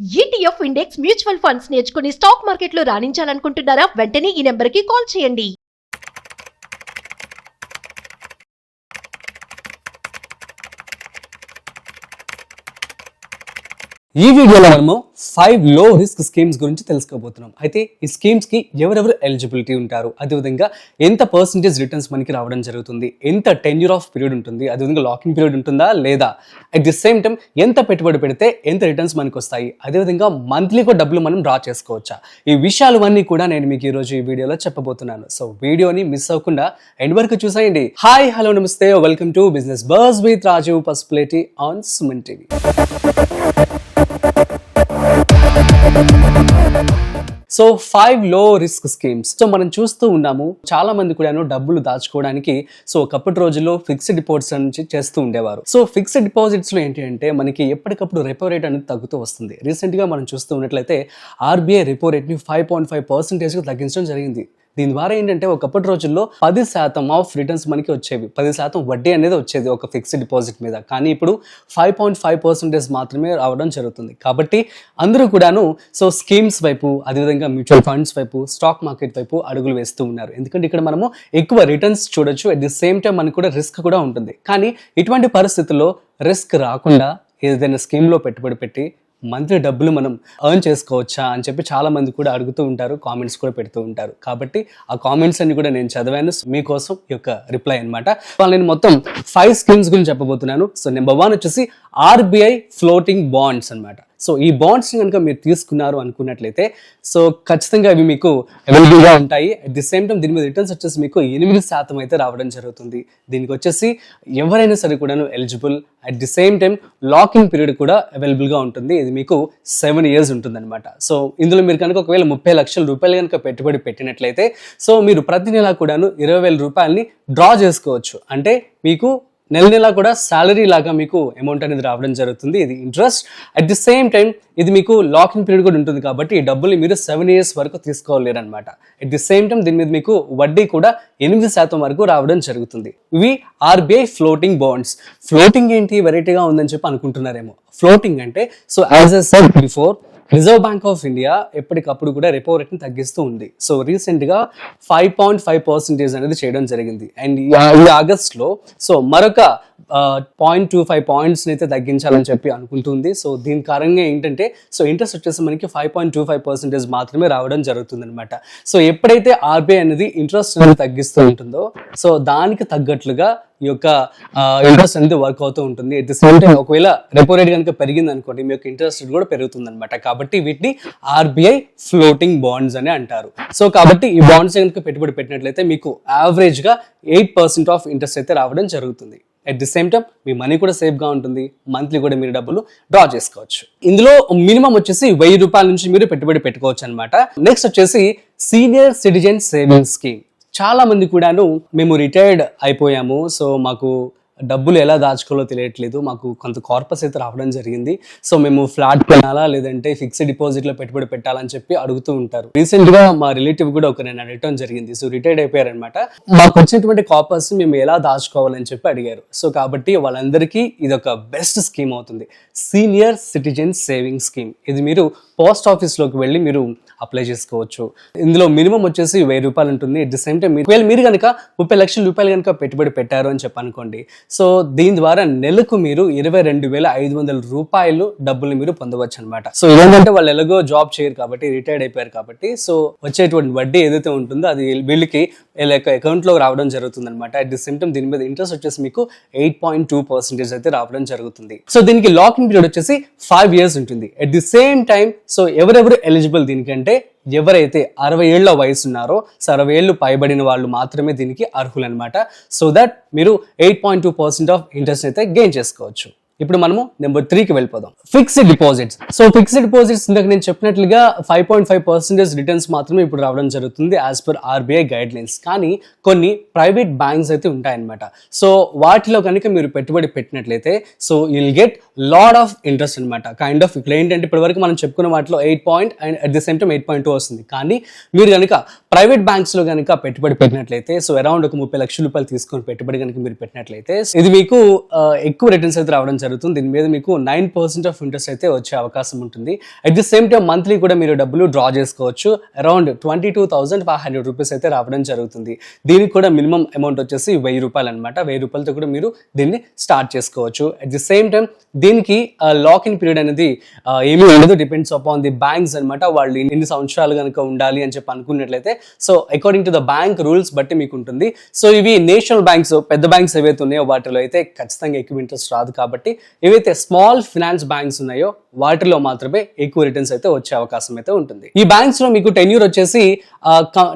ETF index mutual funds నేర్చుకుని stock మార్కెట్లో రాణించాలనుకుంటున్నారా? వెంటనే ఈ నెంబర్కి కాల్ చేయండి. ఈ వీడియోలో మనము 5 లో రిస్క్ స్కీమ్స్ గురించి తెలుసుకోబోతున్నాం. అయితే ఈ స్కీమ్స్ కి ఎవరెవరు ఎలిజిబిలిటీ ఉంటారు, అదేవిధంగా ఎంత పర్సెంటేజ్ రిటర్న్స్ మనకి రావడం జరుగుతుంది, ఎంత టెన్యూర్ ఆఫ్ పీరియడ్ ఉంటుంది, అదేవిధంగా లాకింగ్ పీరియడ్ ఉంటుందా లేదా, అట్ ది సేమ్ టైం ఎంత పెట్టుబడి పెడితే ఎంత రిటర్న్స్ మనకు వస్తాయి, అదేవిధంగా మంత్లీ కూడా డబ్బులు మనం డ్రా చేసుకోవచ్చా, ఈ విషయాలన్నీ కూడా నేను మీకు ఈ రోజు ఈ వీడియోలో చెప్పబోతున్నాను. సో వీడియోని మిస్ అవ్వకుండా ఎండ్ వరకు చూసేయండి. హాయ్, హలో, నమస్తే, welcome to business buzz with Raju Pasupuleti on Suman TV. So 5 లో రిస్క్ స్కీమ్స్. సో మనం చూస్తూ ఉన్నాము, చాలా మంది కూడా డబ్బులు దాచుకోవడానికి ఒకప్పటి రోజుల్లో ఫిక్స్డ్ డిపాజిట్స్ నుంచి చేస్తూ ఉండేవారు. సో ఫిక్స్డ్ డిపాజిట్స్ లో ఏంటి అంటే మనకి ఎప్పటికప్పుడు రెపో రేట్ అనేది తగ్గుతూ వస్తుంది. రీసెంట్ గా మనం చూస్తూ ఉన్నట్లయితే ఆర్బీఐ రెపో రేట్ ని 5.5% తగ్గించడం జరిగింది. దీని ద్వారా ఏంటంటే ఒకప్పటి రోజుల్లో 10% ఆఫ్ రిటర్న్స్ మనకి వచ్చేవి, 10% వడ్డీ అనేది వచ్చేది ఒక ఫిక్స్డ్ డిపాజిట్ మీద. కానీ ఇప్పుడు 5.5% మాత్రమే రావడం జరుగుతుంది. కాబట్టి అందరూ కూడాను స్కీమ్స్ వైపు, అదేవిధంగా మ్యూచువల్ ఫండ్స్ వైపు, స్టాక్ మార్కెట్ వైపు అడుగులు వేస్తూ ఉన్నారు. ఎందుకంటే ఇక్కడ మనము ఎక్కువ రిటర్న్స్ చూడొచ్చు, అట్ ది సేమ్ టైం మనకు కూడా రిస్క్ కూడా ఉంటుంది. కానీ ఇటువంటి పరిస్థితుల్లో రిస్క్ రాకుండా ఏదైనా స్కీమ్లో పెట్టుబడి పెట్టి మంత్లీ డబ్బులు మనం ఎర్న్ చేసుకోవచ్చా అని చెప్పి చాలా మంది కూడా అడుగుతూ ఉంటారు, కామెంట్స్ కూడా పెడుతూ ఉంటారు. కాబట్టి ఆ కామెంట్స్ అన్ని కూడా నేను చదివాను మీకోసం ఈ యొక్క రిప్లై అనమాట. నేను మొత్తం 5 స్కీమ్స్ గురించి చెప్పబోతున్నాను. సో నెంబర్ 1 వచ్చేసి ఆర్బీఐ ఫ్లోటింగ్ బాండ్స్ అనమాట. సో ఈ బాండ్స్ కనుక మీరు తీసుకున్నారు అనుకున్నట్లయితే ఖచ్చితంగా అవి మీకు అవైలబుల్గా ఉంటాయి. అట్ ది సేమ్ టైం దీని మీద రిటర్న్స్ వచ్చేసి మీకు 8% అయితే రావడం జరుగుతుంది. దీనికి వచ్చేసి ఎవరైనా సరే కూడా eligible. At the same time locking period కూడా అవైలబుల్గా ఉంటుంది. ఇది మీకు 7 years ఉంటుంది అనమాట. సో ఇందులో మీరు కనుక ఒకవేళ 30 లక్షల రూపాయలు కనుక పెట్టుబడి పెట్టినట్లయితే మీరు ప్రతి నెల కూడాను 20,000 రూపాయలని డ్రా చేసుకోవచ్చు. అంటే మీకు నెల కూడా శాలరీ లాగా మీకు అమౌంట్ అనేది రావడం జరుగుతుంది. ఇది interest. At the same time ఇది మీకు లాకింగ్ పీరియడ్ కూడా ఉంటుంది. కాబట్టి ఈ డబ్బుల్ని మీరు 7 years వరకు తీసుకోలేరు అనమాట. అట్ ది సేమ్ టైం దీని మీద మీకు వడ్డీ కూడా 8% వరకు రావడం జరుగుతుంది. ఇవి ఆర్బీఐ ఫ్లోటింగ్ బాండ్స్. ఫ్లోటింగ్ ఏంటి, వెరైటీగా ఉందని చెప్పి అనుకుంటున్నారేమో. ఫ్లోటింగ్ అంటే as I said before, reserve bank of India ఎప్పటికప్పుడు కూడా రెపో రేట్ని తగ్గిస్తూ ఉంది. సో రీసెంట్గా 5.5% అనేది చేయడం జరిగింది. అండ్ ఈ ఆగస్ట్లో మరొక 0.25 points అయితే తగ్గించాలని చెప్పి అనుకుంటుంది. సో దీని కారణంగా ఏంటంటే ఇంట్రెస్ట్ వచ్చేసి మనకి 5.25% మాత్రమే రావడం జరుగుతుంది అనమాట. సో ఎప్పుడైతే ఆర్బీఐ అనేది ఇంట్రెస్ట్ అనేది తగ్గిస్తూ ఉంటుందో దానికి తగ్గట్లుగా ఈ యొక్క ఇంట్రెస్ట్ అనేది వర్క్ అవుతూ ఉంటుంది. అట్ ది సేమ్ టైం ఒకవేళ రెపో రేట్ కనుక పెరిగింది అనుకోండి, మీ యొక్క ఇంట్రెస్ట్ కూడా పెరుగుతుంది అనమాట. కాబట్టి వీటిని ఆర్బీఐ ఫ్లోటింగ్ బాండ్స్ అని అంటారు. సో కాబట్టి ఈ బాండ్స్ కనుక పెట్టుబడి పెట్టినట్లయితే మీకు యావరేజ్ గా 8% ఆఫ్ ఇంట్రెస్ట్ అయితే రావడం జరుగుతుంది. At the same time me money కూడా సేఫ్ గా ఉంటుంది. మంత్లీ కూడా మీరు డబ్బులు డ్రా చేసుకోవచ్చు. ఇందులో మినిమం వచ్చేసి 1000 రూపాయల నుంచి మీరు పెట్టుబడి పెట్టుకోవచ్చు అనమాట. నెక్స్ట్ వచ్చేసి సీనియర్ సిటిజన్ సేవింగ్స్ స్కీమ్. చాలా మంది కూడాను మేము రిటైర్డ్ అయిపోయాము, మాకు డబ్బులు ఎలా దాచుకోవాలో తెలియట్లేదు, మాకు కొంత కార్పస్ అయితే రావడం జరిగింది, మేము ఫ్లాట్ కొనాలా లేదంటే ఫిక్స్డ్ డిపాజిట్లో పెట్టుబడి పెట్టాలని చెప్పి అడుగుతూ ఉంటారు. రీసెంట్ గా మా రిలేటివ్ కూడా నేను అడగటం జరిగింది. రిటైర్డ్ అయిపోయారనమాట. మాకు వచ్చినటువంటి కార్పస్ మేము ఎలా దాచుకోవాలని చెప్పి అడిగారు. కాబట్టి వాళ్ళందరికీ ఇది ఒక బెస్ట్ స్కీమ్ అవుతుంది, సీనియర్ సిటిజన్ సేవింగ్ స్కీమ్. ఇది మీరు పోస్ట్ ఆఫీస్లోకి వెళ్ళి మీరు అప్లై చేసుకోవచ్చు. ఇందులో మినిమం వచ్చేసి 1000 రూపాయలు ఉంటుంది. అట్ ది సేమ్ టైం మీరు కనుక 30 లక్షల రూపాయలు కనుక పెట్టుబడి పెట్టారు అని చెప్పి అనుకోండి, దీని ద్వారా నెలకు మీరు 22,500 రూపాయలు డబ్బులు మీరు పొందవచ్చు అనమాట. ఇదేంటంటే వాళ్ళు ఎలాగో జాబ్ చేయరు కాబట్టి, రిటైర్డ్ అయిపోయారు కాబట్టి వచ్చేటువంటి వడ్డీ ఏదైతే ఉంటుందో అది వీళ్ళకి అకౌంట్ లో రావడం జరుగుతుంది అనమాట. అట్ ది సేమ్ టైం దీని మీద ఇంట్రెస్ట్ వచ్చేసి మీకు 8.2% అయితే రావడం జరుగుతుంది. దీనికి లాకింగ్ పీరియడ్ వచ్చేసి 5 years ఉంటుంది. అట్ ది సేమ్ టైం ఎవరెవరు ఎలిజిబుల్ దీనికంటే ఎవరైతే 60 ఏళ్ల వయసు ఉన్నారో 60 ఏళ్ళు పైబడిన వాళ్ళు మాత్రమే దీనికి అర్హులు అనమాట. సో దట్ మీరు 8.2% ఆఫ్ ఇంట్రెస్ట్ అయితే గెయిన్ చేసుకోవచ్చు. ఇప్పుడు మనము నెంబర్ 3కి వెళ్ళిపోదాం. Fixed deposits. ఫిక్స్డ్ డిపాజిట్స్ ఇందాక నేను చెప్పినట్లుగా 5.5% రిటర్న్స్ మాత్రమే ఇప్పుడు రావడం జరుగుతుంది as per RBI guide lines. కానీ కొన్ని ప్రైవేట్ బ్యాంక్స్ అయితే ఉంటాయన్నమాట. వాటిలో కనుక మీరు పెట్టుబడి పెట్టినట్లయితే will get lot of interest అనమాట. కైండ్ ఆఫ్ ఇక్కడ ఏంటంటే ఇప్పటి వరకు మనం చెప్పుకున్న వాటిలో 8 point and at the same time 8.2 వస్తుంది. కానీ మీరు కనుక ప్రైవేట్ బ్యాంక్స్ లో కనుక పెట్టుబడి పెట్టినట్లయితే, సో అరౌండ్ ఒక 30 లక్షల రూపాయలు తీసుకొని పెట్టుబడి కనుక మీరు పెట్టినట్లయితే ఇది మీకు ఎక్కువ రిటర్న్స్ అయితే రావడం జరుగుతుంది. దీని మీద మీకు 9% ఆఫ్ ఇంట్రెస్ట్ అయితే వచ్చే అవకాశం ఉంటుంది. At the same time monthly కూడా మీరు డబ్బులు డ్రా చేసుకోవచ్చు. అరౌండ్ 22,500 రూపీస్ అయితే రావడం జరుగుతుంది. దీనికి కూడా మినిమం అమౌంట్ వచ్చేసి 1000 రూపాయలు అనమాట. 1000 రూపాయలతో కూడా మీరు దీన్ని స్టార్ట్ చేసుకోవచ్చు. అట్ ది సేమ్ టైం దీనికి లాక్ ఇన్ పీరియడ్ అనేది ఏమీ ఉండదు. డిపెండ్స్ అపాన్ ది బ్యాంక్స్ అనమాట. వాళ్ళు ఎన్ని సంవత్సరాలు కనుక ఉండాలి అని చెప్పి అనుకున్నట్లయితే, so according to the bank rules బట్టి మీకు ఉంటుంది. సో ఇవి నేషనల్ బ్యాంక్స్, పెద్ద బ్యాంక్స్ ఏవైతే ఉన్నాయో వాటిలో అయితే ఖచ్చితంగా ఎక్కువ ఇంట్రెస్ట్ రాదు. కాబట్టి ఏవైతే స్మాల్ ఫినాన్స్ బ్యాంక్స్ ఉన్నాయో వాటిలో మాత్రమే ఎక్కువ రిటర్న్స్ అయితే వచ్చే అవకాశం అయితే ఉంటుంది. ఈ బ్యాంక్స్ లో మీకు టెన్యూర్ వచ్చేసి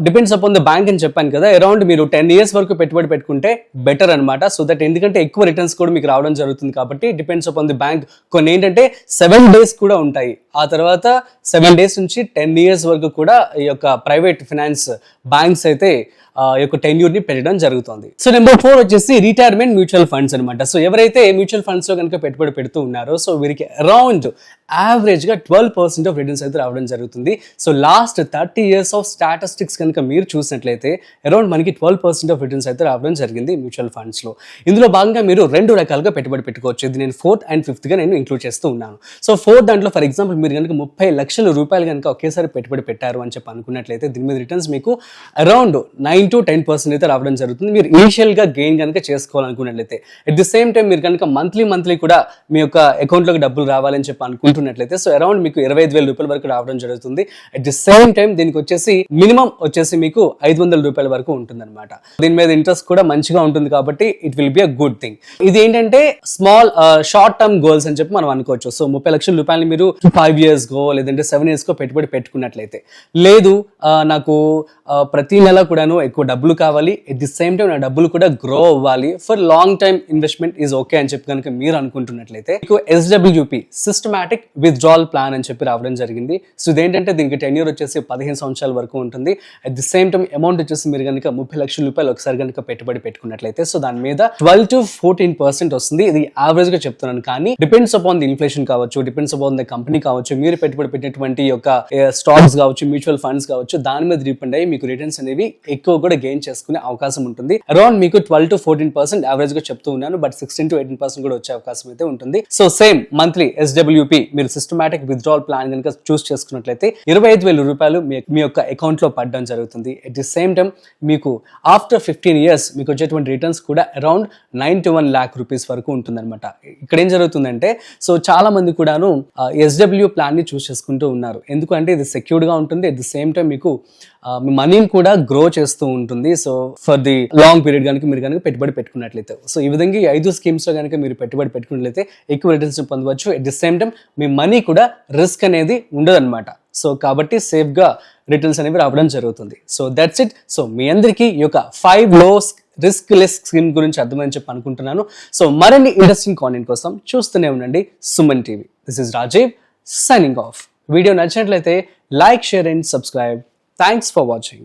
డిపెండ్స్ అపాన్ ద బ్యాంక్ అని చెప్పాను కదా, అరౌండ్ మీరు 10 years వరకు పెట్టుబడి పెట్టుకుంటే బెటర్ అనమాట. సో దట్ ఎందుకంటే ఎక్కువ రిటర్న్స్ కూడా మీకు రావడం జరుగుతుంది. కాబట్టి డిపెండ్స్ అపాన్ ది బ్యాంక్. కొన్ని ఏంటంటే 7 days కూడా ఉంటాయి. ఆ తర్వాత 7 days నుంచి 10 years వరకు కూడా ఈ యొక్క ప్రైవేట్ ఫినాన్స్ బ్యాంక్స్ అయితే ఈ యొక్క టెన్యూర్ ని పెట్టడం జరుగుతుంది. సో నెంబర్ 4 వచ్చేసి రిటైర్మెంట్ మ్యూచువల్ ఫండ్స్ అనమాట. సో ఎవరైతే మ్యూచువల్ ఫండ్స్ లో కనుక పెట్టుబడి పెడుతూ ఉన్నారో, సో వీరికి అరౌండ్ యావరేజ్ గా 12% ఆఫ్ రిటర్న్స్ అయితే రావడం జరుగుతుంది. So last 30 years of statistics కనుక మీరు చూసినట్లయితే అరౌండ్ మనకి 12% ఆఫ్ రిటర్న్స్ అయితే రావడం జరిగింది మ్యూచువల్ ఫండ్స్ లో. ఇందులో భాగంగా మీరు 2 రకాలుగా పెట్టుబడి పెట్టుకోవచ్చు. ఇది నేను 4th and 5th గా నేను ఇంక్లూడ్ చేస్తూ ఉన్నాను. సో 4th దాంట్లో ఫర్ ఎగ్జాంపుల్ మీరు కనుక 30 లక్షల రూపాయలు కనుక ఒకేసారి పెట్టుబడి పెట్టారు అని చెప్పి అనుకున్నట్లయితే దీని మీద రిటర్న్స్ మీకు అరౌండ్ 9 to 10% అయితే రావడం జరుగుతుంది. మీరు ఇనిషియల్ గా గెయిన్ కనుక చేసుకోవాలనుకున్నట్లయితే. అట్ ది సేమ్ టైం మీరు కనుక మంత్లీ కూడా మీ యొక్క అకౌంట్ లోకి డబ్బులు రావాలని చెప్పి అనుకుంటున్నట్లయితే, సో అరౌండ్ మీకు 25,000 రూపాయల వరకు రావడం జరుగుతుంది. అట్ ది సేమ్ టైం దీనికి వచ్చేసి మినిమం వచ్చేసి మీకు 500 రూపాయల వరకు ఉంటుంది అనమాట. దీని మీద ఇంట్రెస్ట్ కూడా మంచిగా ఉంటుంది. కాబట్టి it will be a good thing. ఇది ఏంటంటే స్మాల్ షార్ట్ టర్మ్ గోల్స్ అని చెప్పి మనం అనుకోవచ్చు. సో 30 లక్షల రూపాయలు మీరు 5 years గో లేదంటే 7 years కో పెట్టుబడి పెట్టుకున్నట్లయితే, లేదు నాకు ప్రతి నెల కూడాను ఎక్కువ డబ్బులు కావాలి, ఎట్ ది సేమ్ టైం నా డబ్బులు కూడా గ్రో అవ్వాలి, for long time investment is okay అని చెప్పి కనుక మీరు అనుకుంటున్నట్లయితే మీకు SWP సిస్టమాటిక్ విత్డ్రాల్ ప్లాన్ అని చెప్పి రావడం జరిగింది. సో ఇదేంటంటే దీనికి టెన్యూర్ వచ్చేసి 15 సంవత్సరాల వరకు ఉంటుంది. At the same time amount వచ్చేసి మీరు కనుక 30 లక్షల రూపాయలు ఒకసారి కనుక పెట్టుబడి పెట్టుకున్నట్లయితే, సో దాని మీద 12 to 14% వస్తుంది. ఇది యావరేజ్ గా చెప్తున్నాను. కానీ డిపెండ్స్ అపాన్ ది ఇన్ఫ్లేషన్ కావచ్చు, డిపెండ్స్ అపాన్ ద కంపెనీ కావచ్చు, మీరు పెట్టుబడి పెట్టినటువంటి యొక్క స్టాక్స్ కావచ్చు, మ్యూచువల్ ఫండ్స్ కావచ్చు, దాని మీద డిపెండ్ అయ్యి మీకు రిటర్న్స్ అనేవి ఎక్కువ కూడా గెయిన్ చేసుకునే అవకాశం ఉంటుంది. అరౌండ్ మీకు 12 to 14% యావరేజ్ గా చెప్తూ ఉన్నాను. బట్ 16 to 18% కూడా వచ్చే అవకాశం అయితే ఉంటుంది. సో సేమ్ మంత్లీ SWP మీరు సిస్టమాటిక్ విత్డ్రాల్ ప్లాన్ కనుక చూస్ చేసుకున్నట్లయితే 25,000 రూపాయలు మీ యొక్క అకౌంట్ లో పడడం జరుగుతుంది. అట్ ది సేమ్ టైం మీకు ఆఫ్టర్ 15 years మీకు వచ్చేటువంటి రిటర్న్స్ కూడా అరౌండ్ 9 to 1 lakh రూపీస్ వరకు ఉంటుంది అనమాట. ఇక్కడ ఏం జరుగుతుందంటే, సో చాలా మంది కూడాను SW ప్లాన్ ని చూస్ చేసుకుంటూ ఉన్నారు. ఎందుకంటే ఇది సెక్యూర్డ్ గా ఉంటుంది. అట్ ది సేమ్ టైం మీకు మీ మనీని కూడా గ్రో చేస్తూ ఉంటుంది. So for the long period కనుక మీరు కనుక పెట్టుబడి పెట్టుకున్నట్లయితే, సో ఈ విధంగా ఈ 5 స్కీమ్స్ లో కనుక మీరు పెట్టుబడి పెట్టుకున్నట్లయితే ఎక్కువ రిటర్న్స్ పొందవచ్చు. At the same time me money కూడా రిస్క్ అనేది ఉండదు అనమాట. సో కాబట్టి సేఫ్ గా రిటర్న్స్ అనేవి రావడం జరుగుతుంది. So that's it. సో మీ అందరికీ ఈ యొక్క 5 low రిస్క్ లెస్ స్కీమ్ గురించి అర్థమని చెప్పి అనుకుంటున్నాను. సో మరిన్ని ఇంట్రెస్టింగ్ కాంటెంట్ కోసం చూస్తూనే ఉండండి Suman TV. This is Rajiv signing off. Video నచ్చినట్లయితే like, share and subscribe. Thanks for watching.